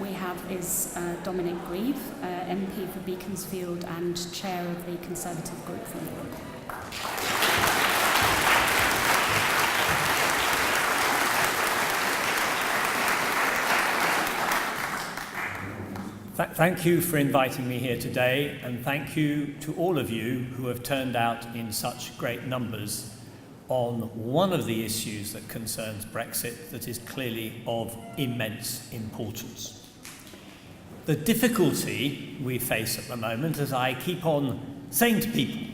we have is Dominic Grieve, MP for Beaconsfield and Chair of the Conservative Group for Europe. Thank you for inviting me here today, and thank you to all of you who have turned out in such great numbers on one of the issues that concerns Brexit that is clearly of immense importance. The difficulty we face at the moment, as I keep on saying to people,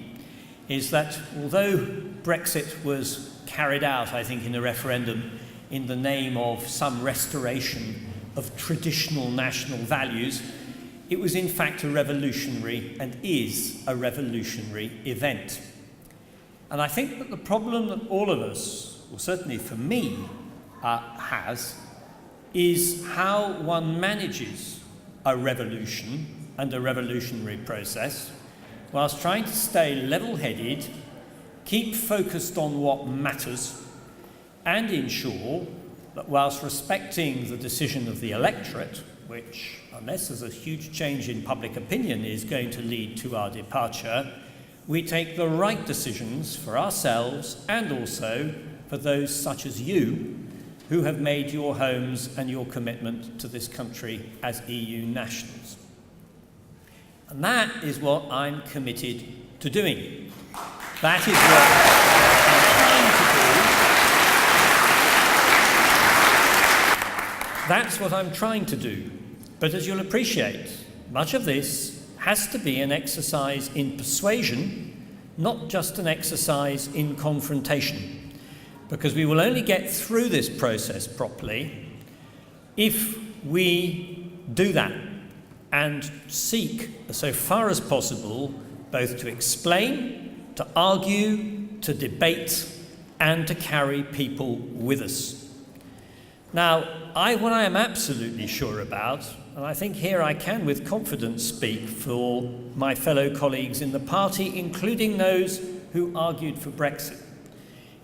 is that although Brexit was carried out, I think, in a referendum in the name of some restoration of traditional national values, it was in fact a revolutionary and is a revolutionary event. And I think that the problem that all of us, or certainly for me, has, is how one manages a revolution and a revolutionary process whilst trying to stay level-headed, keep focused on what matters, and ensure that whilst respecting the decision of the electorate, which, unless there's a huge change in public opinion, is going to lead to our departure, we take the right decisions for ourselves and also for those such as you who have made your homes and your commitment to this country as EU nationals. And that is what I'm committed to doing. That is what I'm trying to do. That's what I'm trying to do. But as you'll appreciate, much of this has to be an exercise in persuasion, not just an exercise in confrontation. Because we will only get through this process properly if we do that and seek, so far as possible, both to explain, to argue, to debate, and to carry people with us. Now, what I am absolutely sure about, and I think here I can with confidence speak for my fellow colleagues in the party, including those who argued for Brexit,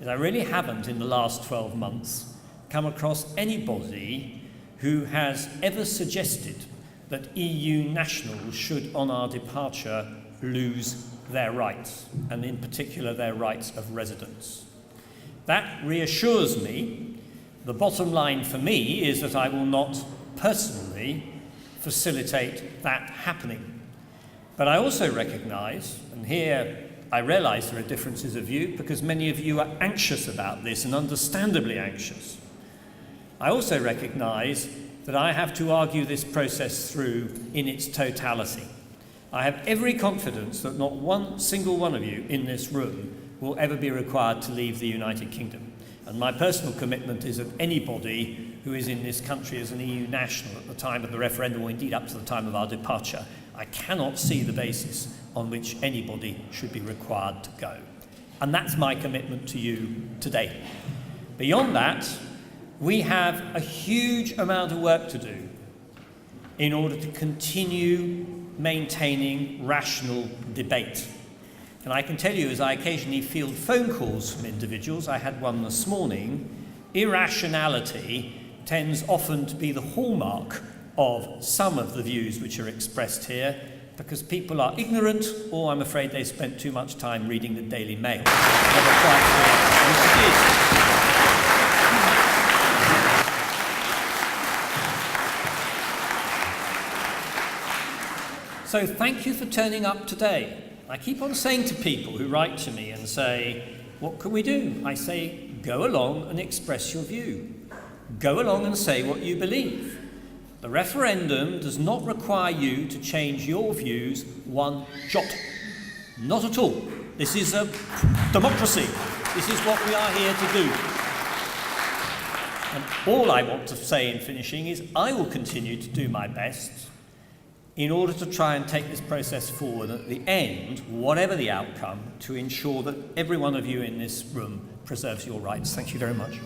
is I really haven't in the last 12 months come across anybody who has ever suggested that EU nationals should, on our departure, lose their rights, and in particular their rights of residence. That reassures me. The bottom line for me is that I will not personally facilitate that happening. But I also recognise, and here I realise there are differences of view because many of you are anxious about this and understandably anxious. I also recognise that I have to argue this process through in its totality. I have every confidence that not one single one of you in this room will ever be required to leave the United Kingdom. And my personal commitment is that anybody who is in this country as an EU national at the time of the referendum, or indeed up to the time of our departure, I cannot see the basis on which anybody should be required to go. And that's my commitment to you today. Beyond that, we have a huge amount of work to do in order to continue maintaining rational debate. And I can tell you, as I occasionally field phone calls from individuals, I had one this morning, irrationality tends often to be the hallmark of some of the views which are expressed here, because people are ignorant, or I'm afraid they spent too much time reading the Daily Mail. Never quite clear which it is. So thank you for turning up today. I keep on saying to people who write to me and say, what can we do? I say, go along and express your view. Go along and say what you believe. The referendum does not require you to change your views one jot. Not at all. This is a democracy. This is what we are here to do. And all I want to say in finishing is I will continue to do my best in order to try and take this process forward at the end, whatever the outcome, to ensure that every one of you in this room preserves your rights. Thank you very much.